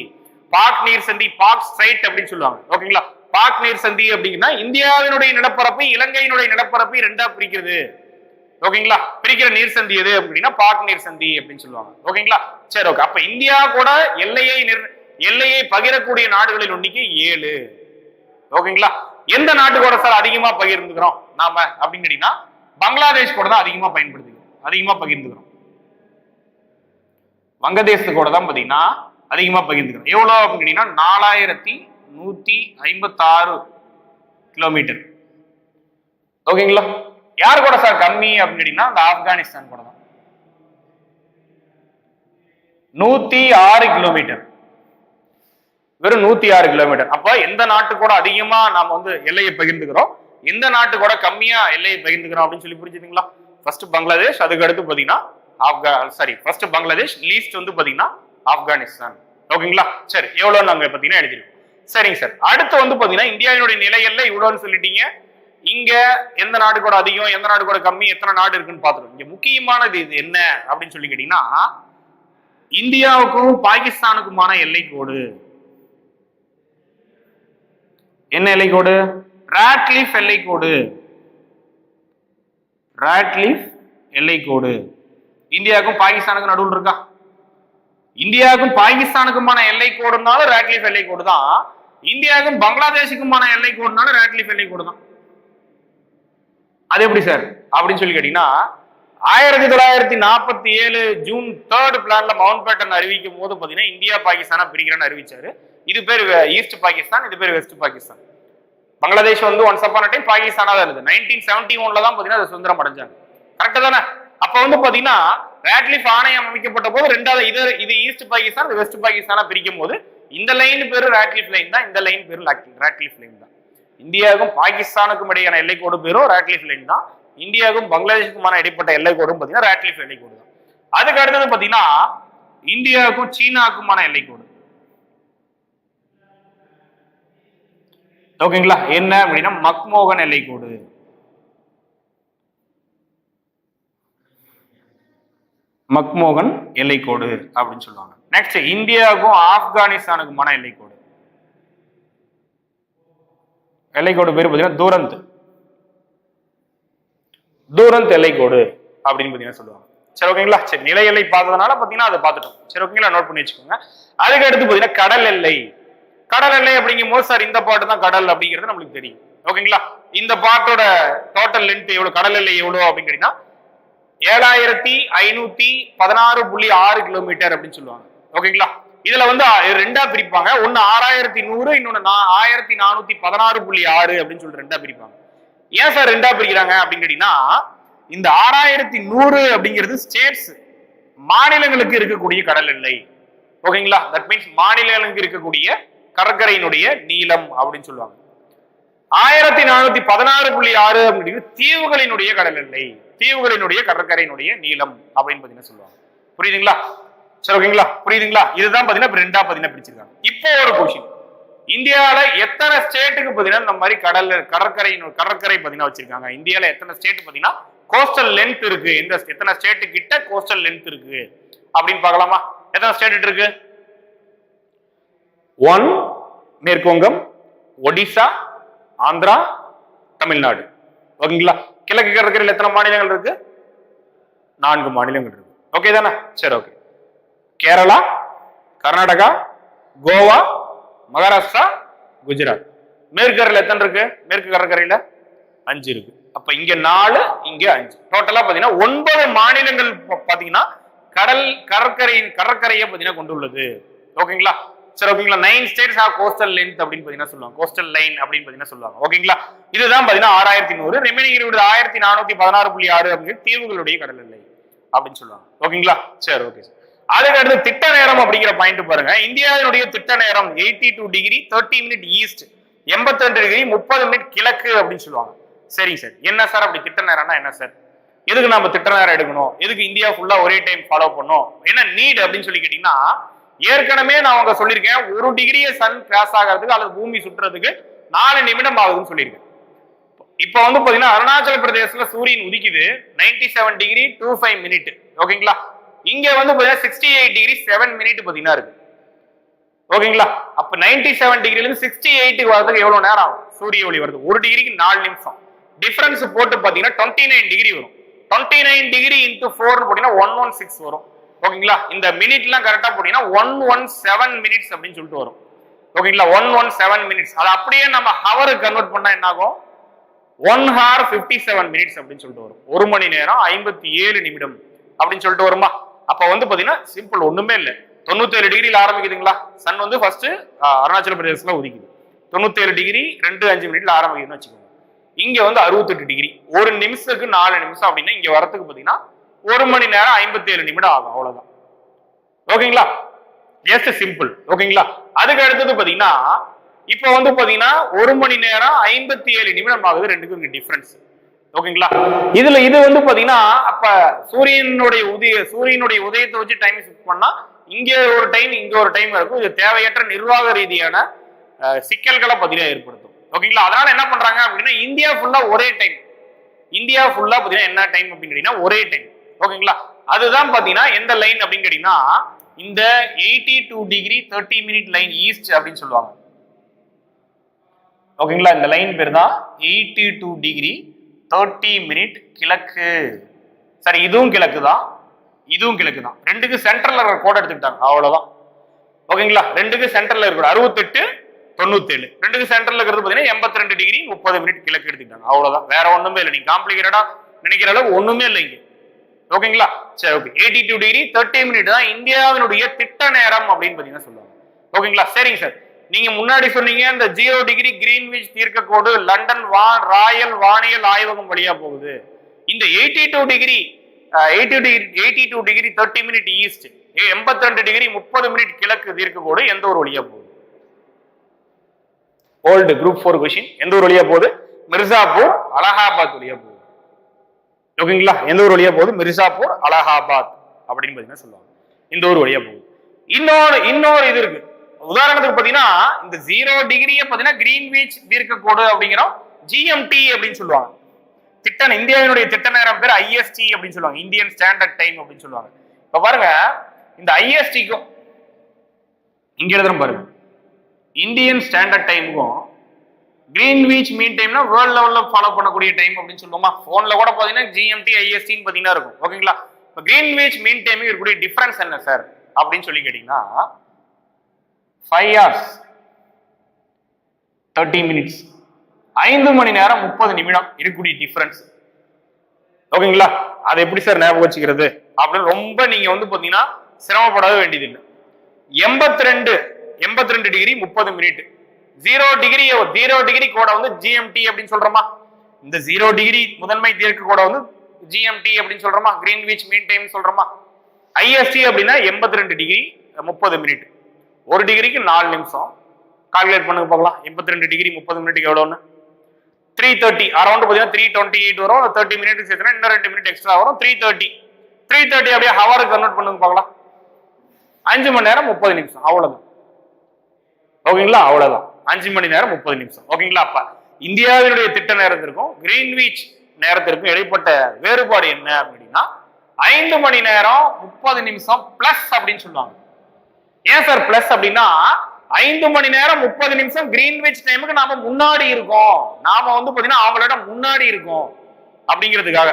பாக் நீர் சந்தி, பாக் ஸ்ட்ரைட் அப்படின்னு சொல்லுவாங்க. ஓகேங்களா? பாக் நீர் சந்தி அப்படின்னா இந்தியாவினுடைய நிலப்பரப்பு இலங்கையினுடைய நிலப்பரப்பை ரெண்டா பிரிக்கிறது. ஓகேங்களா? பிரிக்கிற நீர் சந்தி எது அப்படின்னா பாக் நீர் சந்தி அப்படின்னு சொல்லுவாங்க. ஓகேங்களா? சரி, ஓகே. அப்ப இந்தியா கூட எல்லையை பகிரக்கூடிய நாடுகளின் எண்ணிக்கை 7. ஓகேங்களா? எந்த நாட்டு கூட சார் அதிகமா பகிர்ந்துக்கிறோம் நாம அப்படின்னு கேட்டீங்கன்னா பங்களாதேஷ் கூட தான் அதிகமா பகிர்ந்துக்கிறோம். வங்கதேசத்து கூட தான் பாத்தீங்கன்னா அதிகமா பகிர்ந்துக்கிறோம். எவ்வளவு அப்படின்னு கேட்டீங்கன்னா 4156 கிலோமீட்டர். ஓகேங்களா? யார் கூட சார் கம்மி அப்படின்னு கேட்டீங்கன்னா அந்த ஆப்கானிஸ்தான் கூட தான் 106 கிலோமீட்டர். வெறும் 106 கிலோமீட்டர். அப்ப எந்த நாட்டு கூட அதிகமா நாம வந்து எல்லையை பகிர்ந்துக்கிறோம், எந்த நாட்டு கூட கம்மியா எல்லையை பகிர்ந்துக்கிறோம் அப்படின்னு சொல்லி புரிஞ்சுதுங்களா? ஃபர்ஸ்ட் பங்களாதேஷ், அதுக்கு அடுத்து பாத்தீங்கன்னா ஃபர்ஸ்ட் பங்களாதேஷ், லீஸ்ட் வந்து பாத்தீங்கன்னா ஆப்கானிஸ்தான். ஓகேங்களா? சரி, எவ்வளவு நாங்க பாத்தீங்கன்னா எழுதிருக்கோம். சரிங்க சார். அடுத்து வந்து பாத்தீங்கன்னா இந்தியாவினுடைய நிலை எல்லை இவ்வளவுன்னு சொல்லிட்டீங்க. இங்க எந்த நாடு கூட அதிகம், எந்த நாடு கூட கம்மி, எத்தனை நாடு இருக்குன்னு பாத்துருவோம். இங்க முக்கியமானது இது என்ன அப்படின்னு சொல்லி கேட்டீங்கன்னா இந்தியாவுக்கும் பாகிஸ்தானுக்குமான எல்லை கோடு. என்ன எல்லை கோடு? ராட்லிஃப் எல்லை கோடு. ராட்லிஃப் எல்லை கோடு இந்தியாவுக்கும் பாகிஸ்தானுக்கும் நடுவில் இருக்கா? இந்தியாவுக்கும் பாகிஸ்தானுக்குமான எல்லை கோடுனாலும் ராட்லிஃப் எல்லை கோடு தான். இந்தியாவுக்கும் பங்களாதேஷுக்குமான எல்லை கோடுனாலும் ராட்லிஃப் எல்லை கோடு தான். அது எப்படி சார் அப்படின்னு சொல்லி கேட்டீங்கன்னா 1947 ஜூன் 3 பிளான்ல மவுண்ட் பேட்டன் அறிவிக்கும் போது பாத்தீங்கன்னா இந்தியா பாகிஸ்தானா பிரிக்கிறேன்னு அறிவிச்சாரு. இது பேர் ஈஸ்ட் பாகிஸ்தான், இது பேர் வெஸ்ட் பாகிஸ்தான். பங்களாதேஷ் வந்து ஒன்ஸ் அப்பான் டைம் பாகிஸ்தானா தான் இருந்தது. 1971 தான் பாத்தீங்கன்னா அது சுதந்திரம் அடைஞ்சாங்க. கரெக்டா தானே? அப்ப வந்து பாத்தீங்கன்னா ராட்லிஃப் ஆணையம் அமைக்கப்பட்ட போது ரெண்டாவது இது ஈஸ்ட் பாகிஸ்தான், இது வெஸ்ட் பாகிஸ்தானா பிரிக்கும் போது இந்த லைன் பேரு ராட்லிஃப் லைன் தான், இந்த லைன் பேரு ராட்லிஃப் லைன் தான். இந்தியாவுக்கும் பாகிஸ்தானுக்கும் இடையான எல்லை கோடு பேரும் ராட்லிஃப் லைன் தான். இந்தியாவுக்கும் பங்களாதேஷுக்குமான இடைப்பட்ட எல்லை கோடும் பாத்தீங்கன்னா ராட்லிஃப் எல்லை கோடு தான். அதுக்கு அடுத்தது பாத்தீங்கன்னா இந்தியாவுக்கும் சீனாவுக்குமான எல்லை கோடு. ஓகேங்களா? என்ன அப்படின்னா மக்மோகன் எல்லை கோடு. மக்மோகன் எல்லை கோடு அப்படின்னு சொல்லுவாங்க. நெக்ஸ்ட் இந்தியாவுக்கும் ஆப்கானிஸ்தானுக்குமான எல்லை கோடு. எல்லை கோடு பேரு பாத்தீங்கன்னா தூரந்த் எல்லை கோடு அப்படின்னு பாத்தீங்கன்னா சொல்லுவாங்க. சரி, ஓகேங்களா? சரி, நிலை எல்லை பார்த்ததுனால பாத்தீங்கன்னா அதை பார்த்துட்டோம். சரி, ஓகேங்களா? நோட் பண்ணி வச்சுக்கோங்க. அதுக்கு அடுத்து பாத்தீங்கன்னா கடல் எல்லை. கடல் எல்லை அப்படிங்கும் போது சார் இந்த பாட்டு தான் கடல் அப்படிங்கிறது நம்மளுக்கு தெரியும். ஓகேங்களா? இந்த பாட்டோட டோட்டல் லென்த் எவ்வளவு, கடல் எல்லை எவ்வளவு அப்படின்னு கேட்டீங்கன்னா 7516.6 கிலோமீட்டர் அப்படின்னு சொல்லுவாங்க. ஓகேங்களா? இதுல வந்து ரெண்டா பிரிப்பாங்க. ஒன்னு 6100, இன்னொன்னு 1416.6 அப்படின்னு சொல்லிட்டு ரெண்டா பிரிப்பாங்க. ஏன் சார் ரெண்டா பிரிக்கிறாங்க அப்படின்னு கேட்டீங்கன்னா இந்த 6100 அப்படிங்கிறது ஸ்டேட்ஸ், மாநிலங்களுக்கு இருக்கக்கூடிய கடல் எல்லை. ஓகேங்களா? தட் மீன்ஸ் மாநிலங்களுக்கு இருக்கக்கூடிய கடற்கரையினுடைய நீளம் அப்படின்னு சொல்லுவாங்க. 1416.6 அப்படிங்கிறது தீவுகளினுடைய கடல் எல்லை, தீவுகளினுடைய கடற்கரையினுடைய நீளம் அப்படின்னு பாத்தீங்கன்னா சொல்லுவாங்க. புரியுதுங்களா? சரி, ஓகேங்களா? புரியுதுங்களா? இதுதான் பாத்தீங்கன்னா ரெண்டா பாத்தீங்கன்னா பிரிச்சிருக்காங்க. இப்போ ஒரு கொஸ்டின், இந்தியாவில எத்தனை ஸ்டேட்டுக்கு பாத்தீங்கன்னா இந்த மாதிரி கடற்கரை பாத்தீங்கன்னா வச்சிருக்காங்க? இந்தியாவில எத்தனை ஸ்டேட் பாத்தீங்கன்னா கோஸ்டல் லென்த் இருக்கு? எத்தனை ஸ்டேட்டு கிட்ட கோஸ்டல் லென்த் இருக்கு அப்படின்னு பார்க்கலாமா? எத்தனை ஸ்டேட் இருக்கு? 1 மேற்கு வங்கம், ஒடிசா, ஆந்திரா, தமிழ்நாடு. ஓகேங்களா? கிழக்கு கடற்கரையில் எத்தனை மாநிலங்கள் இருக்கு? 4 மாநிலங்கள் இருக்கு. ஓகே தானே? சரி, ஓகே. கேரளா, கர்நாடகா, கோவா, மகாராஷ்டிரா, குஜராத். மேற்கு கடற்கரையில் எத்தனை இருக்கு? மேற்கு கடற்கரையில 5 இருக்கு. அப்ப இங்க 4, இங்க 5, டோட்டலா பாத்தீங்கன்னா 9 மாநிலங்கள் பாத்தீங்கன்னா கடற்கரையை பாத்தீங்கன்னா கொண்டுள்ளது. ஓகேங்களா? சரி, ஓகேங்களா? 9 states have coastal length அப்படின்னு பாத்தீங்கன்னா சொல்லுவாங்க, கோஸ்டல் லைன் அப்படின்னு பாத்தீங்கன்னா சொல்லுவாங்க. ஓகேங்களா? இதுதான் பாத்தீங்கன்னா 6100. ரிமைனிங் 1416.6 அப்படிங்கிற தீவுகளுடைய கடல் எல்லை அப்படின்னு சொல்லுவாங்க. ஓகேங்களா? சரி, ஓகே. அதுக்கு அடுத்து திட்ட நேரம் அப்படிங்கிற பாயிண்ட் பாருங்க. இந்தியாவினுடைய திட்ட நேரம் 82 degree 30 minute east, 82 degree 30 minute கிழக்கு அப்படின்னு சொல்லுவாங்க. சரிங்க சார். என்ன சார் அப்படி திட்ட நேரம்னா என்ன சார்? எதுக்கு நம்ம திட்ட நேரம் எடுக்கணும்? எதுக்கு இந்தியா ஃபுல்லா ஒரே டைம் ஃபாலோ பண்ணோம்? என்ன நீட் அப்படின்னு சொல்லி கேட்டீங்கன்னா ஏற்கனவே நான் அவங்க சொல்லியிருக்கேன் 1 டிகிரியை சன் கிராஸ் ஆகிறதுக்கு அல்லது பூமி சுற்றுறதுக்கு 4 நிமிடம் ஆகுதுன்னு சொல்லியிருக்கேன். இப்ப வந்து பாத்தீங்கன்னா அருணாச்சல பிரதேசத்துல சூரியன் உதிக்குது 97 டிகிரி 25 மினிட். ஓகேங்களா? இங்க வந்து பாத்தீங்கன்னா 68 டிகிரி 7 மினிட் பாத்தீங்கன்னா இருக்கு. ஓகேங்களா? அப்ப 97 டிகிரில இருந்து 68 வரதுக்கு எவ்வளவு நேரம் ஆகும்? சூரிய ஒளி வருது 1 டிகிரிக்கு 4 நிமிஷம். டிஃபரன்ஸ் போட்டு பாத்தீங்கன்னா 29 டிகிரி வரும். 29 டிகிரி இன்டு 4 போட்டீங்கன்னா 116 வரும். ஓகேங்களா? இந்த மினிட் எல்லாம் கரெக்டா போட்டீங்கன்னா 117 மினிட்ஸ் அப்படின்னு சொல்லிட்டு வரும். ஓகேங்களா? 117 மினிட்ஸ். அது அப்படியே நம்ம ஹவருக்கு கன்வெர்ட் பண்ணா என்ன ஆகும்? 1 hour 57 மினிட்ஸ் அப்படின்னு சொல்லிட்டு வரும். 1 மணி நேரம் 57 நிமிடம் அப்படின்னு சொல்லிட்டு வருமா? அப்ப வந்து பாத்தீங்கன்னா சிம்பிள், ஒண்ணுமே இல்லை. 97 டிகிரியில் ஆரம்பிக்குதுங்களா? சன் வந்து ஃபர்ஸ்ட் அருணாச்சல பிரதேசத்துல உதிக்குது 97 டிகிரி 2:05 மினிட்ல ஆரம்பிக்குதுன்னு வச்சுக்கோங்க. இங்க வந்து 68 டிகிரி 1 நிமிஷத்துக்கு 4 நிமிஷம் அப்படின்னா இங்க வரத்துக்கு பாத்தீங்கன்னா 1 மணி நேரம் 57 நிமிடம் ஆகும். அவ்வளவுதான். ஓகேங்களா? Just simple. ஓகேங்களா? அதுக்கு அடுத்தது பாத்தீங்கன்னா இப்ப வந்து பாத்தீங்கன்னா 1 மணி நேரம் 57 நிமிடம் ஆகுது. ரெண்டுக்கும் டிஃபரன்ஸ். ஓகேங்களா? இதுல இது வந்து பாத்தீங்கன்னா அப்ப சூரியனுடைய உதயத்தை வச்சு டைம் ஃபிக்ஸ் பண்ணா இங்க ஒரு டைம் இங்க ஒரு டைம் இருக்கும். இது தேவையற்ற நிர்வாக ரீதியான சிக்கல்களை பாத்தீங்கன்னா ஏற்படுத்தும். ஓகேங்களா? அதனால என்ன பண்றாங்க அப்படின்னா இந்தியா ஃபுல்லா ஒரே டைம். இந்தியா ஃபுல்லா பாத்தீங்கன்னா என்ன டைம் அப்படின்னு கேட்டீங்கன்னா ஒரே டைம். ஓகேங்களா? அதுதான் பாத்தீங்கன்னா எந்த லைன் அப்படின்னு கேட்டீங்கன்னா இந்த 82 டிகிரி 30 மினிட் லைன் ஈஸ்ட் அப்படின்னு சொல்லுவாங்க. ஓகேங்களா? இந்த லைன் பேர் தான் 82 டிகிரி 30 மினிட் கிழக்கு. சரி, இதுவும் கிழக்கு தான், இதுவும் கிழக்கு தான். ரெண்டுக்கு சென்டர்ல இருக்கிற கோட் எடுத்துக்கிட்டாங்க. அவ்வளவுதான். ஓகேங்களா? ரெண்டுக்கு சென்டர்ல இருக்கிற 68 97 ரெண்டுக்கு சென்டர்ல இருக்கிறது பாத்தீங்கன்னா 82 டிகிரி 30 மினிட் கிழக்கு எடுத்துக்கிட்டாங்க. அவ்வளவுதான். வேற ஒண்ணுமே இல்லை. நீங்க காம்ப்ளிகேட்டடா நினைக்கிற அளவுக்கு ஒண்ணுமே இல்லை இங்க. ஓகேங்களா? சரி, ஓகே. 82 டிகிரி 30 மினிட் தான் இந்தியாவினுடைய திட்ட நேரம் அப்படின்னு பாத்தீங்கன்னா சொல்லுவாங்க. ஓகேங்களா? சரிங்க சார். நீங்க முன்னாடி சொன்னீங்க இந்த 0 டிகிரி கிரீன்விச் தீர்க்க கோடு லண்டன் ராயல் வானியல் ஆய்வகம் வழியா போகுது. இந்த 82 degree 30 minute east 82 degree 30 minute கிழக்கு தீர்க்க கோடு எந்த ஒரு வழியா போகுது? Old group 4 question. எந்த ஒரு வழியா போகுது? மிர்சாப்பூர் அலகாபாத் வழியா போகுது. ஓகேங்களா? எந்த ஒரு வழியா போகுது? மிர்சாப்பூர் அலகாபாத் அப்படின்னு பாத்தீங்கன்னா சொல்லுவாங்க. இந்த ஒரு வழியா போகுது. இன்னொரு இது இருக்கு. உதாரணத்துக்கு பாத்தீங்கன்னா இந்த 0 டிகிரிய பாத்தீங்கன்னா கிரீன்விச் தீர்க்க கோடு அப்படிங்கிறோம். ஜிஎம்டி அப்படின்னு சொல்லுவாங்க. இந்தியாவினுடைய திட்ட நேரம் பேர் ஐஎஸ்டி அப்படின்னு சொல்லுவாங்க. இந்தியன் ஸ்டாண்டர்ட் டைம் அப்படின்னு சொல்லுவாங்க. இப்ப பாருங்க, இந்த ஐஎஸ்டிக்கும் இங்க எழுதுறோம் பாருங்க, இந்தியன் ஸ்டாண்டர்ட் டைமுக்கும் கிரீன்விச் மீன் டைம்னா வேர்ல்ட் லெவல்ல ஃபாலோ பண்ணக்கூடிய டைம் அப்படின்னு சொல்லுவோமா? போன்ல கூட பாத்தீங்கன்னா ஜிஎம்டி ஐஎஸ்டின்னு பாத்தீங்கன்னா இருக்கும். ஓகேங்களா? இப்ப கிரீன்விச் மீன் டைமுக்கு இருக்கக்கூடிய டிஃபரன்ஸ் என்ன சார் அப்படின்னு சொல்லி கேட்டீங்கன்னா 5 hours 30 மினிட்ஸ் 5 மணி நேரம் 30 நிமிடம் இருக்கக்கூடிய டிஃபரன்ஸ். ஓகேங்களா? அதை எப்படி சார் ஞாபகம் வச்சுக்கிறது அப்படின்னு ரொம்ப நீங்க வந்து பாத்தீங்கன்னா சிரமப்பட வேண்டியது இல்லை. 82 டிகிரி 30 மினிட் 0 டிகிரி கோட வந்து ஜிஎம்டி அப்படின்னு சொல்றோமா? இந்த 0 டிகிரி முதன்மை தீர்க்க கோட வந்து ஜிஎம்டி அப்படின்னு சொல்றோமா? கிரீன்விச் மீன் டைம் சொல்றோமா? ஐஎஸ்டி அப்படின்னா 82 டிகிரி 30 மினிட். 1 டிகிரிக்கு 4 நிமிஷம். கால்குலேட் பண்ணுங்க பார்க்கலாம். 82 டிகிரி 30 மினிட்டுக்கு எவ்வளோன்னு? 330 அரௌண்ட் பார்த்தீங்கன்னா 328 வரும். 30 மினிட் சேர்த்துனா இன்னும் 2 மினிட் எக்ஸ்ட்ரா வரும். 330 அப்படியே ஹவருக்கு கன்வெர்ட் பண்ணுங்க பார்க்கலாம். 5 மணி நேரம் 30 நிமிஷம். அவ்வளவுதான். ஓகேங்களா? அவ்வளவுதான். 5 மணி நேரம் 30 நிமிஷம். ஓகேங்களா? அப்ப இந்தியாவினுடைய திட்ட நேரத்திற்கும் கிரீன்விச் நேரத்திற்கும் இடைப்பட்ட வேறுபாடு என்ன அப்படின்னா 5 மணி நேரம் 30 நிமிஷம் பிளஸ் அப்படின்னு சொல்லுவாங்க. ஏன் சார் பிளஸ் அப்படின்னா 5 மணி நேரம் 30 நிமிஷம் கிரீன்விச் டைமுக்கு நாம முன்னாடி இருக்கோம். நாம வந்து பாத்தீங்கன்னா அவங்களோட முன்னாடி இருக்கோம் அப்படிங்கிறதுக்காக.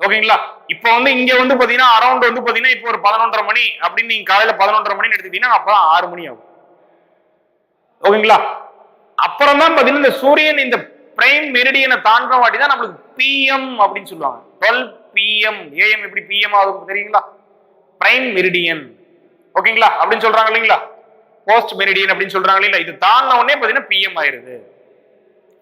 ஓகேங்களா? இப்ப வந்து இங்க வந்து பாத்தீங்கன்னா அரௌண்ட் வந்து பாத்தீங்கன்னா இப்போ ஒரு 11:30 மணி அப்படின்னு நீங்க காலையில 11:30 மணின்னு எடுத்துக்கிட்டீங்கன்னா அப்பதான் 6 மணி ஆகும். ஓகேங்களா? அப்புறம் தான் பாத்தீங்கன்னா இந்த சூரியன் இந்த பிரைம் மெரிடியனை தாண்ட வாட்டி தான் நம்மளுக்கு பிஎம் அப்படின்னு சொல்லுவாங்க. 12 PM ஏஎம் எப்படி பிஎம் ஆகும் தெரியுங்களா? Prime meridian. ஓகேங்களா? அப்படின்னு சொல்றாங்க இல்லைங்களா? போஸ்ட் மெரிடியன் அப்படின்னு சொல்றாங்க இல்லைங்களா? இது தாண்டின உடனே பாத்தீங்கன்னா பிஎம் ஆயிருது.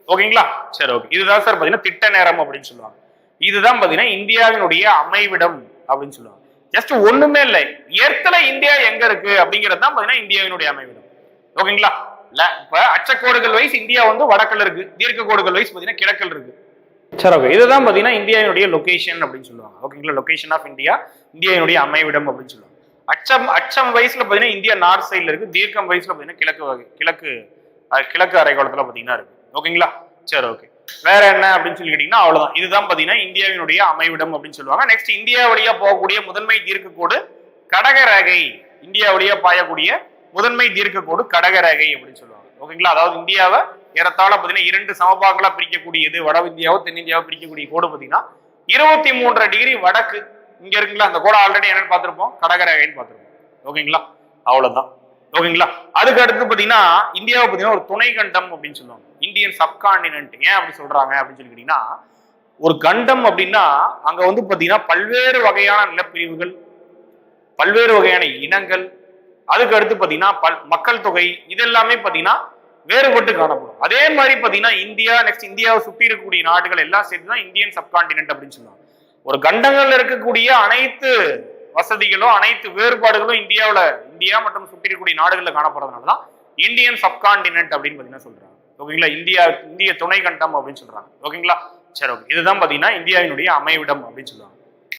ஓகேங்களா? சரி, ஓகே. இதுதான் சார் பாத்தீங்கன்னா திட்ட நேரம் அப்படின்னு சொல்லுவாங்க. இதுதான் பாத்தீங்கன்னா இந்தியாவினுடைய அமைவிடம் அப்படின்னு சொல்லுவாங்க. ஜஸ்ட் ஒண்ணுமே இல்லை, எர்த்ல இந்தியா எங்க இருக்கு அப்படிங்கிறது தான் பாத்தீங்கன்னா இந்தியாவினுடைய அமைவிடம். ஓகேங்களா? இப்ப அச்சக்கோடுகள் வைஸ் இந்தியா வந்து வடக்குல இருக்கு, தீர்க்க கோடுகள் வைஸ் பாத்தீங்கன்னா கிழக்கில் இருக்கு. சரி, ஓகே. இதுதான் பாத்தீங்கன்னா இந்தியாவினுடைய லொகேஷன் அப்படின்னு சொல்லுவாங்க. ஓகேங்களா? லொகேஷன் ஆஃப் இந்தியா, இந்தியாவினுடைய அமைவிடம் அப்படின்னு சொல்லுவாங்க. அச்சம் வயசுல பாத்தீங்கன்னா இந்தியா நார்த் சைட்ல இருக்கு, தீர்க்கம் வயசுல பாத்தீங்கன்னா கிழக்கு அரைக்கோளத்துல பாத்தீங்கன்னா இருக்கு. ஓகேங்களா? சரி, ஓகே. வேற என்ன அப்படின்னு சொல்லி கேட்டீங்கன்னா அவ்வளவுதான். இதுதான் பாத்தீங்கன்னா இந்தியாவினுடைய அமைவிடம் அப்படின்னு சொல்லுவாங்க. நெக்ஸ்ட், இந்தியா வழியா போகக்கூடிய முதன்மை தீர்க்க கோடு கடகரேகை. இந்தியா வழியா பாயக்கூடிய முதன்மை தீர்க்க கோடு கடகரேகை அப்படின்னு சொல்லுவாங்க. ஓகேங்களா? அதாவது இந்தியாவை ஏறத்தாழ பாத்தீங்கன்னா 2 சமபாகங்களா பிரிக்கக்கூடியது, வட இந்தியாவோ தென்னிந்தியாவோ பிரிக்கக்கூடிய கோடு பாத்தீங்கன்னா 23 டிகிரி வடக்கு இங்க இருக்குங்களா. அந்த கோடை ஆல்ரெடி என்னன்னு பார்த்திருப்போம், கடகரேகைன்னு பார்த்திருப்போம். ஓகேங்களா? அவ்வளவுதான். ஓகேங்களா? அதுக்கு அடுத்து பாத்தீங்கன்னா இந்தியாவை பாத்தீங்கன்னா ஒரு துணை கண்டம் அப்படின்னு சொல்லுவாங்க, இந்தியன் சப்கான்டினென்ட். ஏன் அப்படி சொல்றாங்க அப்படின்னு சொல்லி கேட்டீங்கன்னா, ஒரு கண்டம் அப்படின்னா அங்க வந்து பாத்தீங்கன்னா பல்வேறு வகையான நிலப்பிரிவுகள், பல்வேறு வகையான இனங்கள், அதுக்கு அடுத்து பாத்தீங்கன்னா மக்கள் தொகை, இதெல்லாமே பாத்தீங்கன்னா வேறுபட்டு காணப்படும். அதே மாதிரி பாத்தீங்கன்னா இந்தியா, நெக்ஸ்ட் இந்தியாவை சுற்றி இருக்கக்கூடிய நாடுகள் எல்லாம் சேர்த்துதான் இந்தியன் சப்கான்டினென்ட் அப்படின்னு சொல்லுவாங்க. ஒரு கண்டங்கள்ல இருக்கக்கூடிய அனைத்து வசதிகளும் அனைத்து வேறுபாடுகளும் இந்தியா மற்றும் சுற்றி இருக்கக்கூடிய நாடுகள்ல காணப்படுறதுனாலதான் இந்தியன் சப்கான்டினென்ட் அப்படின்னு பாத்தீங்கன்னா சொல்றாங்க. ஓகேங்களா? இந்திய துணை கண்டம் அப்படின்னு சொல்றாங்க. ஓகேங்களா? சரி, ஓகே. இதுதான் பாத்தீங்கன்னா இந்தியாவினுடைய அமைவிடம் அப்படின்னு சொல்லுவாங்க.